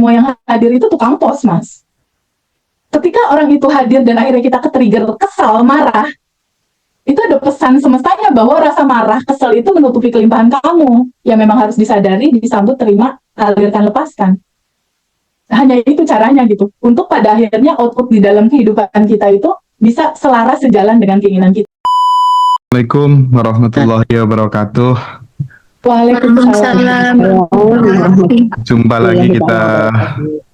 semua yang hadir itu tukang pos, Mas. Ketika orang itu hadir dan akhirnya kita ke-trigger, kesal, marah, itu ada pesan semestanya bahwa rasa marah, kesal itu menutupi kelimpahan kamu, yang memang harus disadari, disambut, terima, alirkan, lepaskan. Hanya itu caranya gitu, untuk pada akhirnya output di dalam kehidupan kita itu bisa selaras sejalan dengan keinginan kita. Assalamualaikum warahmatullahi wabarakatuh. Waalaikumsalam. Jumpa lagi kita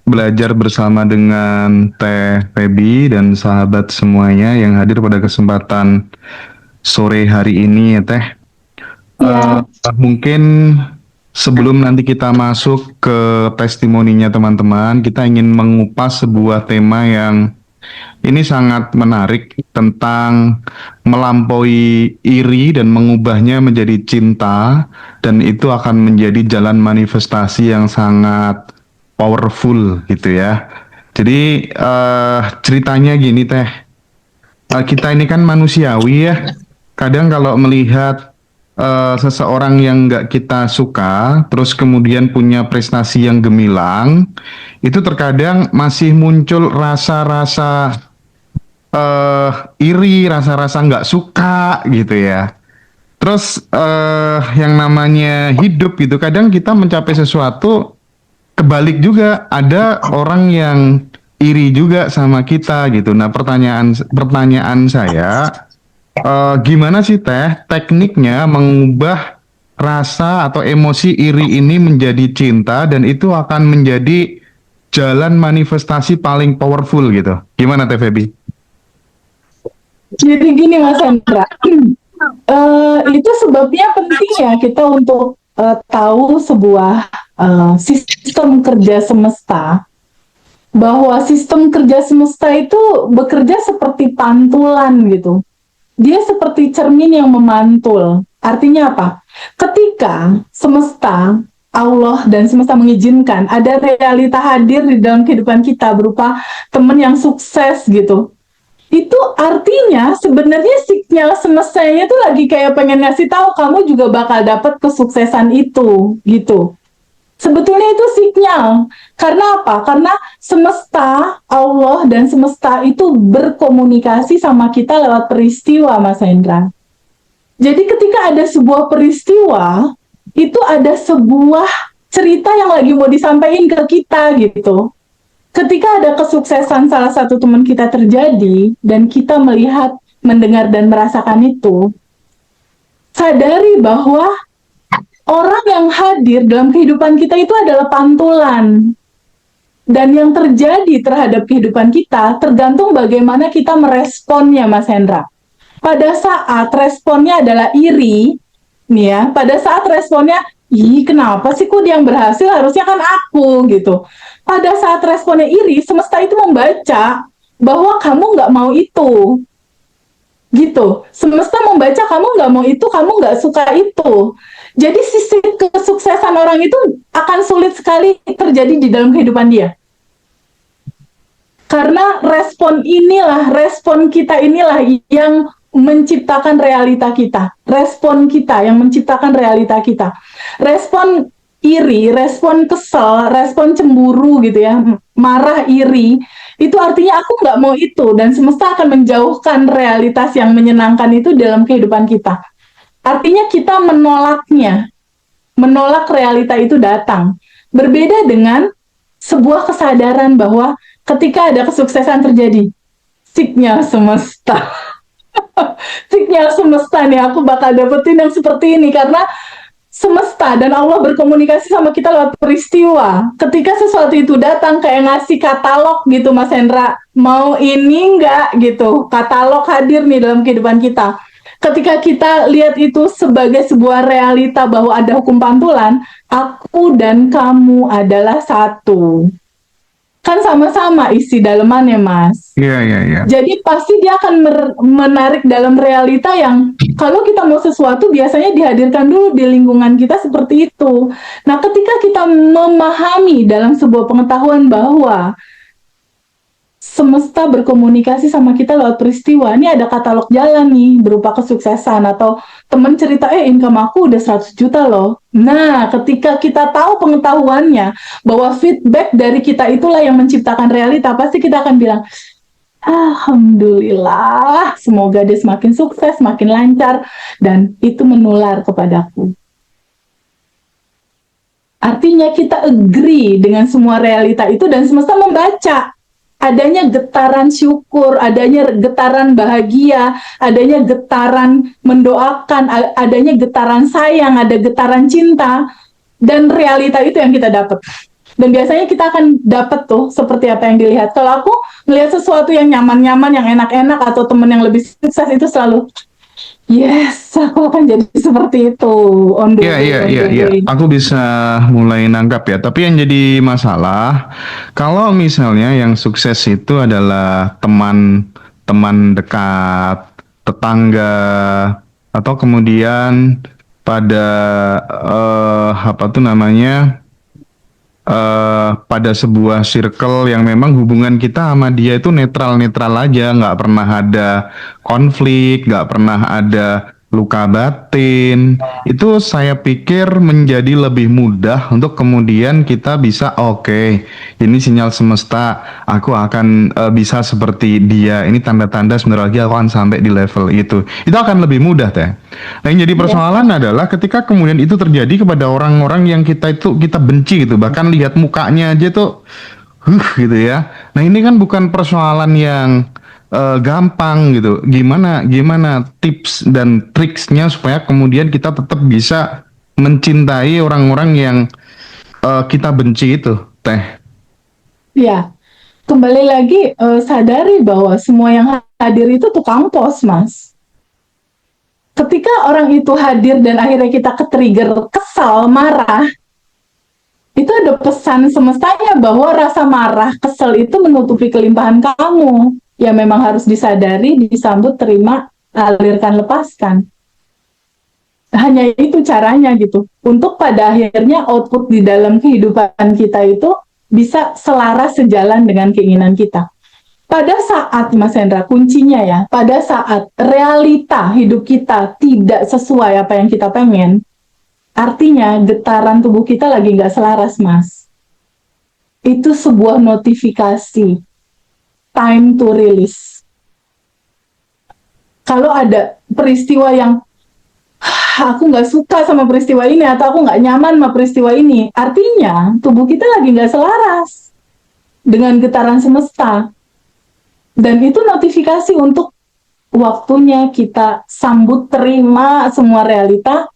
belajar bersama dengan Teh Feby dan sahabat semuanya yang hadir pada kesempatan sore hari ini ya Teh. Mungkin sebelum nanti kita masuk ke testimoninya teman-teman, kita ingin mengupas sebuah tema yang ini sangat menarik tentang melampaui iri dan mengubahnya menjadi cinta, dan itu akan menjadi jalan manifestasi yang sangat powerful gitu ya. Jadi ceritanya gini Teh, kita ini kan manusiawi ya. Kadang kalau melihat seseorang yang nggak kita suka, terus kemudian punya prestasi yang gemilang, itu terkadang masih muncul rasa-rasa iri, rasa-rasa nggak suka gitu ya. Terus yang namanya hidup gitu, kadang kita mencapai sesuatu, kebalik juga ada orang yang iri juga sama kita gitu. Nah pertanyaan saya, gimana sih Teh tekniknya mengubah rasa atau emosi iri ini menjadi cinta dan itu akan menjadi jalan manifestasi paling powerful gitu. Gimana Teh Feby? Jadi gini Mas Hendra, itu sebabnya penting ya kita untuk tahu sebuah sistem kerja semesta, bahwa sistem kerja semesta itu bekerja seperti pantulan gitu. Dia seperti cermin yang memantul. Artinya apa? Ketika semesta, Allah dan semesta mengizinkan ada realita hadir di dalam kehidupan kita berupa teman yang sukses gitu, itu artinya sebenarnya sinyal semestanya itu lagi kayak pengen ngasih tahu kamu juga bakal dapat kesuksesan itu gitu. Sebetulnya itu sinyal. Karena apa? Karena semesta, Allah dan semesta itu berkomunikasi sama kita lewat peristiwa, Mas Hendra. Jadi ketika ada sebuah peristiwa, itu ada sebuah cerita yang lagi mau disampaikan ke kita gitu. Ketika ada kesuksesan salah satu teman kita terjadi, dan kita melihat, mendengar, dan merasakan itu, sadari bahwa orang yang hadir dalam kehidupan kita itu adalah pantulan. Dan yang terjadi terhadap kehidupan kita tergantung bagaimana kita meresponnya, Mas Hendra. Pada saat responnya adalah iri, nih ya, pada saat responnya, ih kenapa sih kok dia yang berhasil, harusnya kan aku gitu. Pada saat responnya iri, semesta itu membaca bahwa kamu nggak mau itu. Gitu, semesta membaca kamu nggak mau itu, kamu nggak suka itu. Jadi sisi kesuksesan orang itu akan sulit sekali terjadi di dalam kehidupan dia. Karena respon kita inilah yang menciptakan realita kita. Respon kita yang menciptakan realita kita. Respon iri, respon kesel, respon cemburu gitu ya, marah, iri, itu artinya aku nggak mau itu, dan semesta akan menjauhkan realitas yang menyenangkan itu dalam kehidupan kita. Artinya kita menolaknya, menolak realita itu datang. Berbeda dengan sebuah kesadaran bahwa ketika ada kesuksesan terjadi, sinyal semesta. Sinyal semesta nih, aku bakal dapetin yang seperti ini, karena semesta dan Allah berkomunikasi sama kita lewat peristiwa. Ketika sesuatu itu datang kayak ngasih katalog gitu, Mas Hendra, mau ini enggak gitu, katalog hadir nih dalam kehidupan kita. Ketika kita lihat itu sebagai sebuah realita bahwa ada hukum pantulan, aku dan kamu adalah satu. Kan sama-sama isi dalemannya, Mas. Iya. Jadi pasti dia akan menarik dalam realita yang kalau kita mau sesuatu biasanya dihadirkan dulu di lingkungan kita seperti itu. Nah, ketika kita memahami dalam sebuah pengetahuan bahwa semesta berkomunikasi sama kita lewat peristiwa. Ini ada katalog jalan nih berupa kesuksesan, atau temen cerita, income aku udah 100 juta loh. Nah, ketika kita tahu pengetahuannya bahwa feedback dari kita itulah yang menciptakan realita, pasti kita akan bilang, Alhamdulillah, semoga dia semakin sukses, semakin lancar, dan itu menular kepadaku. Artinya kita agree dengan semua realita itu, dan semesta membaca adanya getaran syukur, adanya getaran bahagia, adanya getaran mendoakan, adanya getaran sayang, ada getaran cinta, dan realita itu yang kita dapat. Dan biasanya kita akan dapat tuh seperti apa yang dilihat. Kalau aku melihat sesuatu yang nyaman-nyaman, yang enak-enak, atau temen yang lebih sukses, itu selalu yes, aku akan jadi seperti itu. On the way, on the Iya. way. Aku bisa mulai nanggap ya. Tapi yang jadi masalah, kalau misalnya yang sukses itu adalah teman dekat, tetangga, atau kemudian pada apa tuh namanya, pada sebuah circle yang memang hubungan kita sama dia itu netral-netral aja, nggak pernah ada konflik, nggak pernah ada luka batin. Itu saya pikir menjadi lebih mudah untuk kemudian kita bisa, oke, ini sinyal semesta, aku akan bisa seperti dia. Ini tanda-tanda sebentar lagi aku akan sampai di level itu. Itu akan lebih mudah teh. Nah, yang jadi persoalan adalah ketika kemudian itu terjadi kepada orang-orang yang kita benci gitu, bahkan lihat mukanya aja tuh, gitu ya. Nah, ini kan bukan persoalan yang gampang gitu. Gimana tips dan triksnya supaya kemudian kita tetap bisa mencintai orang-orang yang kita benci itu, teh. Ya, kembali lagi sadari bahwa semua yang hadir itu tukang pos, Mas. Ketika orang itu hadir dan akhirnya kita ke-trigger, kesal, marah, itu ada pesan semestanya bahwa rasa marah, kesel itu menutupi kelimpahan kamu. Ya memang harus disadari, disambut, terima, alirkan, lepaskan. Hanya itu caranya gitu. Untuk pada akhirnya output di dalam kehidupan kita itu bisa selaras sejalan dengan keinginan kita. Pada saat, Mas Hendra, kuncinya ya, pada saat realita hidup kita tidak sesuai apa yang kita pengen, artinya getaran tubuh kita lagi nggak selaras, Mas. Itu sebuah notifikasi. Time to release. Kalau ada peristiwa yang aku nggak suka sama peristiwa ini, atau aku nggak nyaman sama peristiwa ini, artinya tubuh kita lagi nggak selaras dengan getaran semesta. Dan itu notifikasi untuk waktunya kita sambut, terima semua realita,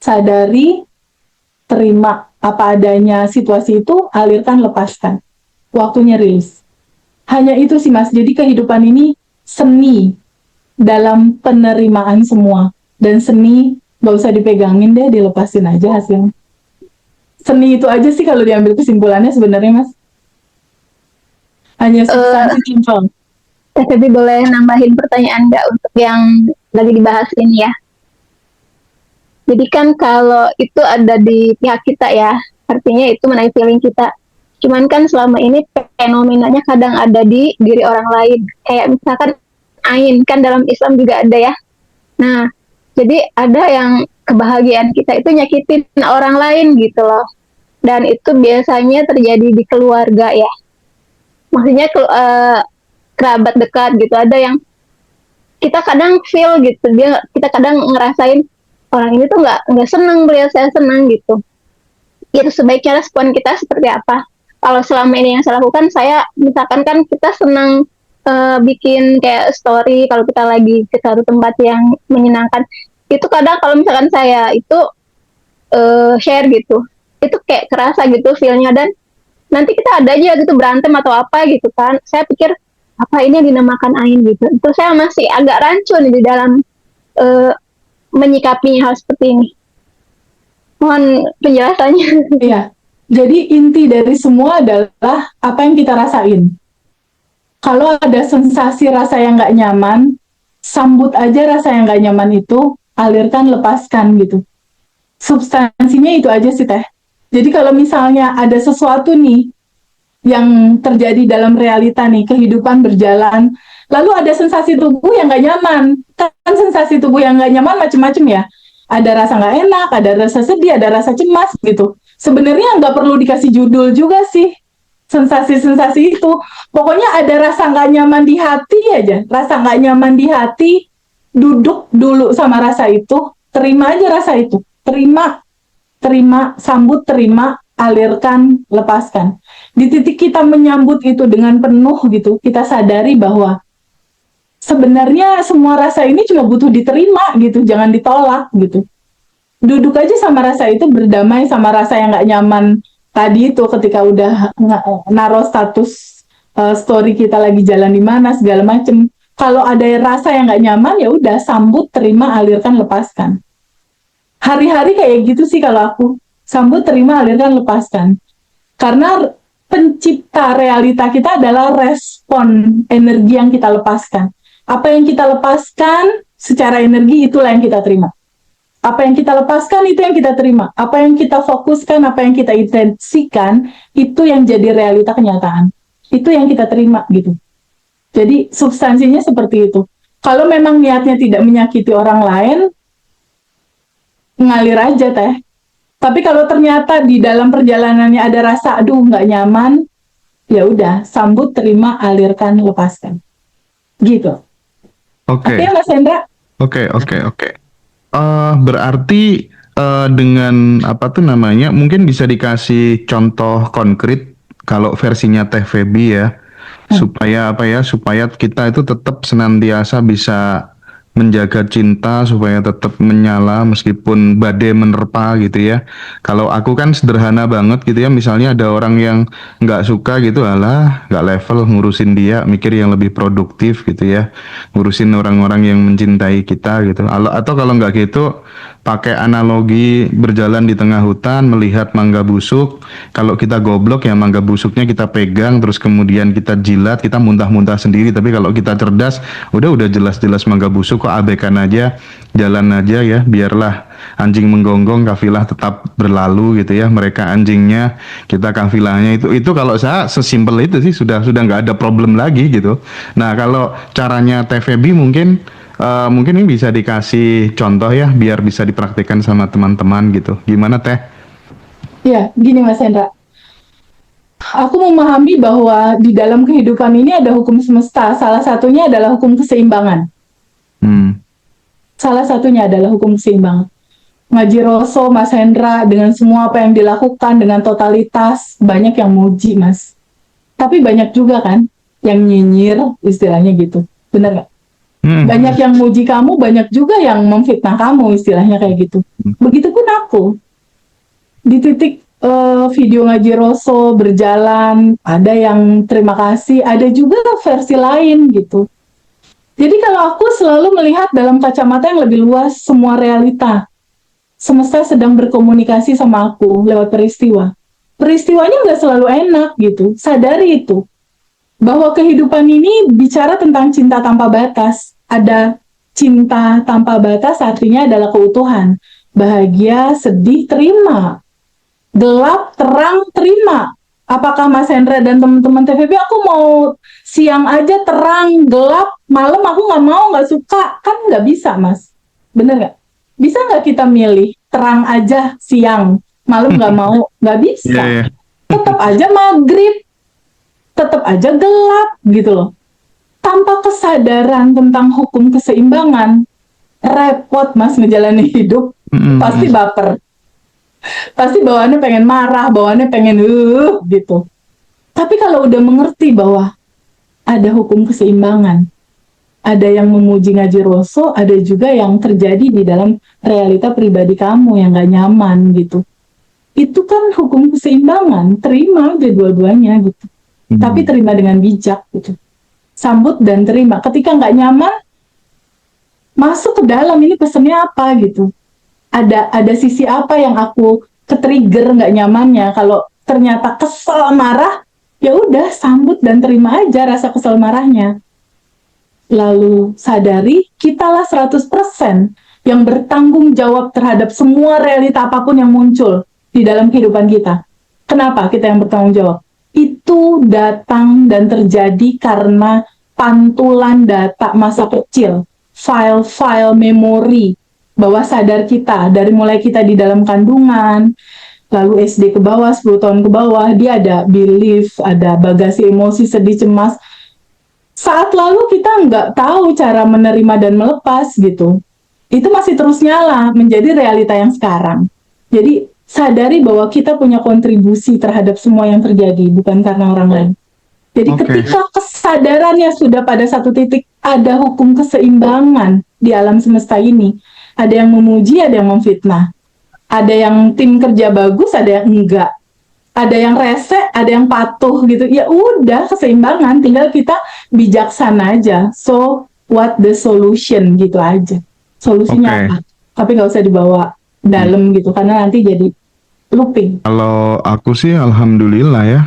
sadari, terima apa adanya situasi itu, alirkan, lepaskan. Waktunya rilis. Hanya itu sih, Mas. Jadi kehidupan ini seni dalam penerimaan semua. Dan seni gak usah dipegangin deh, dilepasin aja hasilnya. Seni itu aja sih kalau diambil kesimpulannya sebenarnya, Mas. Hanya substansi simpel. Tapi boleh nambahin pertanyaan nggak untuk yang lagi dibahas ini ya? Jadi kan kalau itu ada di pihak kita ya, artinya itu mengenai feeling kita. Cuman kan selama ini fenomenanya kadang ada di diri orang lain. Kayak misalkan ain, kan dalam Islam juga ada ya. Nah, jadi ada yang kebahagiaan kita itu nyakitin orang lain gitu loh. Dan itu biasanya terjadi di keluarga ya. Maksudnya kerabat dekat gitu. Ada yang kita kadang feel gitu, kita kadang ngerasain orang ini tuh nggak senang melihat saya senang gitu. Itu sebaiknya respon kita seperti apa? Kalau selama ini yang saya lakukan, saya misalkan kan kita senang bikin kayak story kalau kita lagi ke satu tempat yang menyenangkan. Itu kadang kalau misalkan saya itu share gitu, itu kayak kerasa gitu feel-nya, dan nanti kita ada aja gitu berantem atau apa gitu kan. Saya pikir apa ini yang dinamakan ain gitu. Itu saya masih agak rancu nih di dalam menyikapi hal seperti ini. Mohon penjelasannya. Iya. Jadi inti dari semua adalah apa yang kita rasain. Kalau ada sensasi rasa yang nggak nyaman, sambut aja rasa yang nggak nyaman itu, alirkan, lepaskan gitu. Substansinya itu aja sih, Teh. Jadi kalau misalnya ada sesuatu nih, yang terjadi dalam realita nih, kehidupan berjalan. Lalu ada sensasi tubuh yang nggak nyaman. Kan sensasi tubuh yang nggak nyaman macam-macam ya. Ada rasa nggak enak, ada rasa sedih, ada rasa cemas gitu. Sebenarnya nggak perlu dikasih judul juga sih sensasi-sensasi itu. Pokoknya ada rasa nggak nyaman di hati aja. Rasa nggak nyaman di hati, duduk dulu sama rasa itu, terima aja rasa itu. Terima, sambut, terima, alirkan, lepaskan. Di titik kita menyambut itu dengan penuh gitu, kita sadari bahwa sebenarnya semua rasa ini cuma butuh diterima gitu, jangan ditolak gitu. Duduk aja sama rasa itu, berdamai sama rasa yang nggak nyaman tadi itu ketika udah naruh status story kita lagi jalan di mana segala macem. Kalau ada rasa yang nggak nyaman ya udah sambut, terima, alirkan, lepaskan. Hari-hari kayak gitu sih kalau aku. Sambut, terima, alirkan, lepaskan. Karena pencipta realita kita adalah respon energi yang kita lepaskan. Apa yang kita lepaskan secara energi itulah yang kita terima. Apa yang kita lepaskan itu yang kita terima. Apa yang kita fokuskan, apa yang kita intensikan itu yang jadi realita kenyataan. Itu yang kita terima gitu. Jadi substansinya seperti itu. Kalau memang niatnya tidak menyakiti orang lain, ngalir aja teh. Tapi kalau ternyata di dalam perjalanannya ada rasa aduh nggak nyaman, ya udah sambut, terima, alirkan, lepaskan. Gitu. Oke. Oke, Mas Hendra? Oke. Berarti dengan apa tuh namanya? Mungkin bisa dikasih contoh konkret kalau versinya Teh Feby ya, supaya apa ya? Supaya kita itu tetap senantiasa bisa menjaga cinta supaya tetap menyala meskipun badai menerpa gitu ya. Kalau aku kan sederhana banget gitu ya, misalnya ada orang yang nggak suka gitu, alah nggak level ngurusin dia, mikir yang lebih produktif gitu ya, ngurusin orang-orang yang mencintai kita gitu. Atau kalau nggak gitu, pakai analogi berjalan di tengah hutan melihat mangga busuk. Kalau kita goblok ya mangga busuknya kita pegang terus kemudian kita jilat, kita muntah-muntah sendiri. Tapi kalau kita cerdas, udah jelas-jelas mangga busuk kok, abaikan aja, jalan aja ya, biarlah anjing menggonggong, kafilah tetap berlalu gitu ya. Mereka anjingnya, kita kafilahnya. Itu kalau saya sesimpel itu sih, sudah nggak ada problem lagi gitu. Nah kalau caranya TVB mungkin ini bisa dikasih contoh ya, biar bisa dipraktikkan sama teman-teman gitu. Gimana Teh? Ya, gini Mas Hendra. Aku memahami bahwa di dalam kehidupan ini ada hukum semesta. Salah satunya adalah hukum keseimbangan. Salah satunya adalah hukum keseimbangan. Ngaji Roso, Mas Hendra, dengan semua apa yang dilakukan, dengan totalitas, banyak yang muji, Mas. Tapi banyak juga kan yang nyinyir, istilahnya gitu. Benar nggak? Banyak yang muji kamu, banyak juga yang memfitnah kamu, istilahnya kayak gitu. Begitupun aku. Di titik video ngaji Roso berjalan, ada yang terima kasih, ada juga versi lain gitu. Jadi kalau aku selalu melihat dalam kacamata yang lebih luas semua realita. Semesta sedang berkomunikasi sama aku lewat peristiwa. Peristiwanya nggak selalu enak gitu, sadari itu. Bahwa kehidupan ini bicara tentang cinta tanpa batas. Ada cinta tanpa batas artinya adalah keutuhan. Bahagia, sedih, terima. Gelap, terang, terima. Apakah Mas Hendra dan teman-teman TVB, aku mau siang aja terang, gelap, malam aku nggak mau, nggak suka. Kan nggak bisa, Mas. Bener nggak? Bisa nggak kita milih terang aja siang, malam nggak mau? Nggak bisa. Tetap aja maghrib, tetap aja gelap gitu loh. Tanpa kesadaran tentang hukum keseimbangan, repot Mas ngejalanin hidup. Pasti baper. Pasti bawaannya pengen marah, bawaannya pengen gitu. Tapi kalau udah mengerti bahwa ada hukum keseimbangan, ada yang memuji ngaji Roso, ada juga yang terjadi di dalam realita pribadi kamu yang gak nyaman gitu. Itu kan hukum keseimbangan, terima aja dua-duanya gitu. Tapi terima dengan bijak gitu. Sambut dan terima. Ketika gak nyaman, masuk ke dalam, ini pesennya apa gitu. Ada sisi apa yang aku ke-trigger nggak nyamannya. Kalau ternyata kesel marah, ya udah sambut dan terima aja rasa kesel marahnya. Lalu sadari kitalah 100% yang bertanggung jawab terhadap semua realita apapun yang muncul di dalam kehidupan kita. Kenapa kita yang bertanggung jawab? itu datang dan terjadi karena pantulan data masa kecil, file-file memori bawah sadar kita, dari mulai kita di dalam kandungan, lalu SD ke bawah, 10 tahun ke bawah, dia ada belief, ada bagasi emosi, sedih, cemas. Saat lalu kita nggak tahu cara menerima dan melepas gitu. Itu masih terus nyala, menjadi realita yang sekarang. Jadi sadari bahwa kita punya kontribusi terhadap semua yang terjadi, bukan karena orang lain. Jadi Oke. ketika kesadarannya sudah pada satu titik, ada hukum keseimbangan di alam semesta ini. Ada yang memuji, ada yang memfitnah. Ada yang tim kerja bagus, ada yang enggak. Ada yang rese, ada yang patuh gitu. Ya udah, keseimbangan. Tinggal kita bijaksana aja. So, what the solution gitu aja. Solusinya Oke. apa? Tapi nggak usah dibawa dalam gitu, karena nanti jadi looping. Kalau aku sih alhamdulillah ya.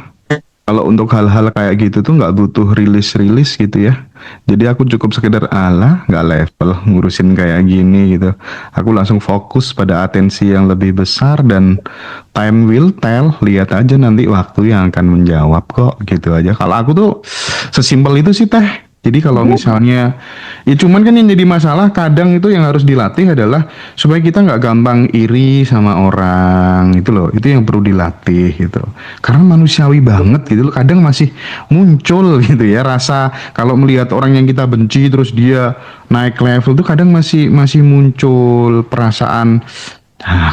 Kalau untuk hal-hal kayak gitu tuh nggak butuh rilis-rilis gitu ya. Jadi aku cukup sekedar nggak level ngurusin kayak gini gitu. Aku langsung fokus pada atensi yang lebih besar dan time will tell. Lihat aja nanti waktu yang akan menjawab kok gitu aja. Kalau aku tuh sesimpel itu sih Teh. Jadi kalau misalnya, ya cuman kan yang jadi masalah kadang itu yang harus dilatih adalah supaya kita nggak gampang iri sama orang itu loh, itu yang perlu dilatih gitu. Karena manusiawi banget gitu loh, kadang masih muncul gitu ya rasa kalau melihat orang yang kita benci terus dia naik level tuh kadang masih masih muncul perasaan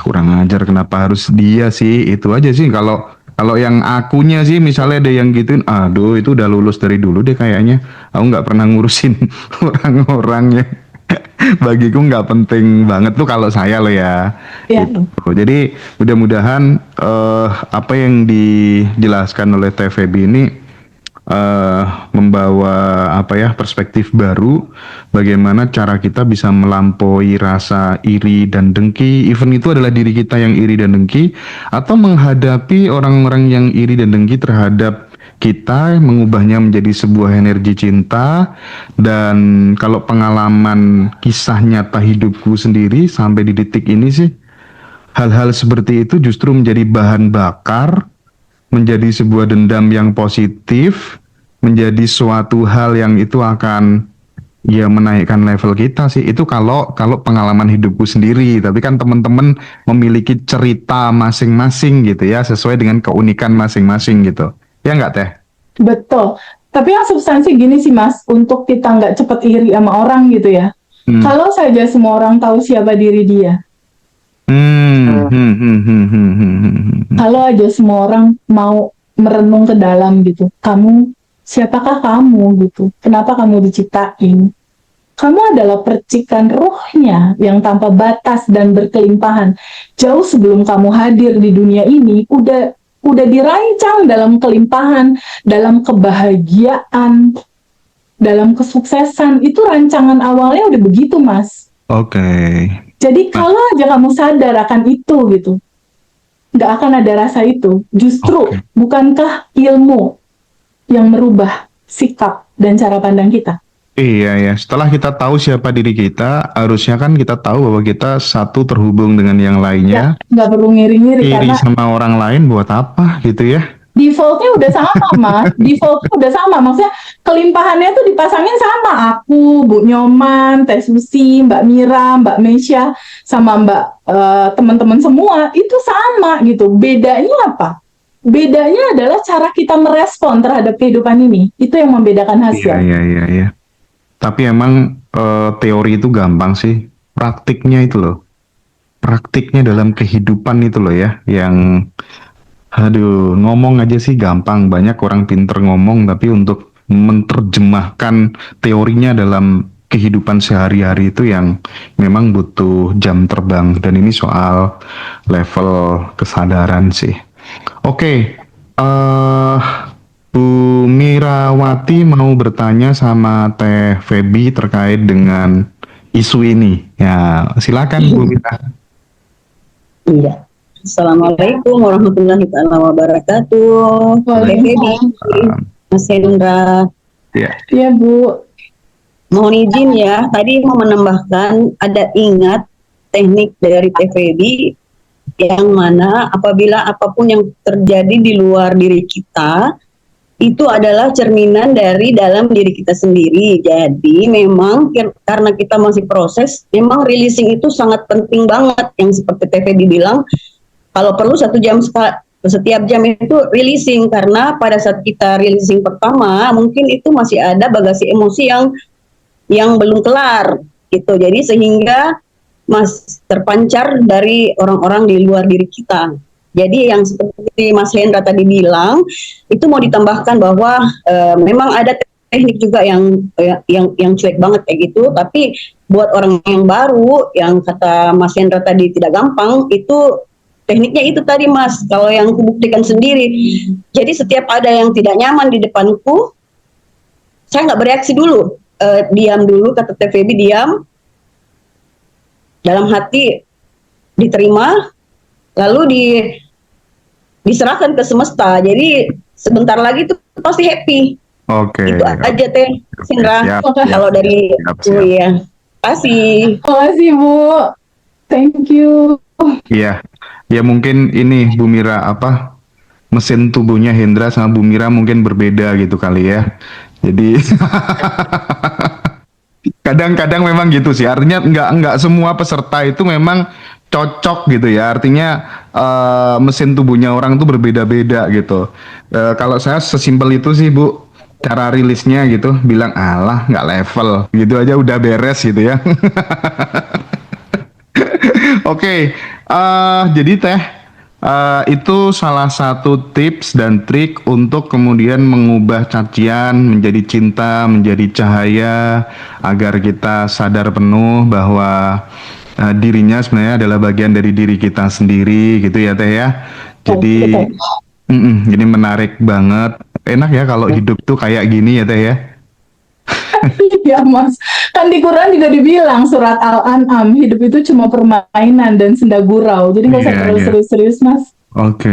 kurang ajar kenapa harus dia sih itu aja sih kalau kalau yang akunya sih misalnya ada yang gituin, aduh itu udah lulus dari dulu deh kayaknya. Aku nggak pernah ngurusin orang-orangnya. Bagiku nggak penting banget tuh kalau saya loh ya. Ya, Gitu. Jadi mudah-mudahan apa yang dijelaskan oleh TVB ini membawa apa ya perspektif baru bagaimana cara kita bisa melampaui rasa iri dan dengki, even itu adalah diri kita yang iri dan dengki, atau menghadapi orang-orang yang iri dan dengki terhadap kita, mengubahnya menjadi sebuah energi cinta. Dan kalau pengalaman kisah nyata hidupku sendiri sampai di detik ini sih, hal-hal seperti itu justru menjadi bahan bakar, menjadi sebuah dendam yang positif, menjadi suatu hal yang itu akan ya menaikkan level kita sih. Itu kalau kalau pengalaman hidupku sendiri. Tapi kan teman-teman memiliki cerita masing-masing gitu ya, sesuai dengan keunikan masing-masing gitu. Ya nggak Teh? betul. Tapi yang substansi gini sih Mas, untuk kita nggak cepet iri sama orang gitu ya. Hmm. Kalau saja semua orang tahu siapa diri dia, kalau aja semua orang mau merenung ke dalam gitu, kamu, siapakah kamu gitu, kenapa kamu diciptain? Kamu adalah percikan rohnya yang tanpa batas dan berkelimpahan. Jauh sebelum kamu hadir di dunia ini, udah dirancang dalam kelimpahan, dalam kebahagiaan, dalam kesuksesan. Itu rancangan awalnya udah begitu, Mas. Oke. Jadi kalau aja kamu sadar akan itu gitu, nggak akan ada rasa itu. Justru, Oke. bukankah ilmu yang merubah sikap dan cara pandang kita? Iya ya, setelah kita tahu siapa diri kita, harusnya kan kita tahu bahwa kita satu terhubung dengan yang lainnya. Nggak perlu ngiri-ngiri Iri karena sama orang lain buat apa gitu ya? defaultnya udah sama, Mas. Defaultnya udah sama. Maksudnya kelimpahannya tuh dipasangin sama aku, Bu Nyoman, Teh Susi, Mbak Mira, Mbak Mesya, sama Mbak teman-teman semua. Itu sama gitu. Bedanya apa? Bedanya adalah cara kita merespon terhadap kehidupan ini. Itu yang membedakan hasil. Iya. Tapi emang teori itu gampang sih. Praktiknya itu loh. Praktiknya dalam kehidupan itu loh ya. Yang aduh ngomong aja sih gampang. Banyak orang pinter ngomong. Tapi untuk menerjemahkan teorinya dalam kehidupan sehari-hari itu yang memang butuh jam terbang. Dan ini soal level kesadaran sih. Oke. Bu Mirawati mau bertanya sama Teh Feby terkait dengan isu ini. Ya, silakan Bu Mira. Iya. Assalamualaikum warahmatullahi wabarakatuh. Waalaikumsalam. Mas Hendra, Ya. Iya, Bu. mohon izin ya. Tadi mau menambahkan ada ingat teknik dari TVB yang mana apabila apapun yang terjadi di luar diri kita itu adalah cerminan dari dalam diri kita sendiri. Jadi memang karena kita masih proses, memang releasing itu sangat penting banget. Yang seperti TV dibilang, kalau perlu 1 jam setiap jam itu releasing, karena pada saat kita releasing pertama mungkin itu masih ada bagasi emosi yang belum kelar gitu. Jadi sehingga terpancar dari orang-orang di luar diri kita. Jadi yang seperti Mas Hendra tadi bilang, itu mau ditambahkan bahwa memang ada teknik juga yang cuek banget kayak gitu. Tapi buat orang yang baru, yang kata Mas Hendra tadi tidak gampang, itu tekniknya itu tadi Mas. Kalau yang kubuktikan sendiri, jadi setiap ada yang tidak nyaman di depanku, saya nggak bereaksi dulu, diam dulu, kata TVB diam, dalam hati diterima. Lalu diserahkan ke semesta. Jadi sebentar lagi tuh pasti happy. Oke. Itu aja Teh Sindra. Kalau dari siap. ya. Kasih. Makasih Bu. Thank you. Iya. Ya mungkin ini Bu Mira mesin tubuhnya Hendra sama Bu Mira mungkin berbeda gitu kali ya. Jadi kadang-kadang memang gitu sih. Artinya nggak semua peserta itu memang cocok gitu ya. Artinya mesin tubuhnya orang tuh berbeda-beda gitu. Kalau saya sesimpel itu sih Bu, cara rilisnya gitu, bilang alah nggak level, gitu aja udah beres gitu ya. Oke, jadi Teh, itu salah satu tips dan trik untuk kemudian mengubah cacian menjadi cinta, menjadi cahaya, agar kita sadar penuh bahwa dirinya sebenarnya adalah bagian dari diri kita sendiri, gitu ya Teh ya. Jadi, jadi menarik banget. Enak ya kalau hidup tuh kayak gini ya Teh ya. Iya Mas, kan di Quran juga dibilang surat Al-An'am, hidup itu cuma permainan dan senda gurau, jadi nggak usah Iya, terlalu iya. serius-serius Mas. Oke.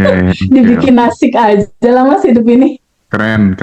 Dibikin asik aja lah Mas hidup ini. Keren.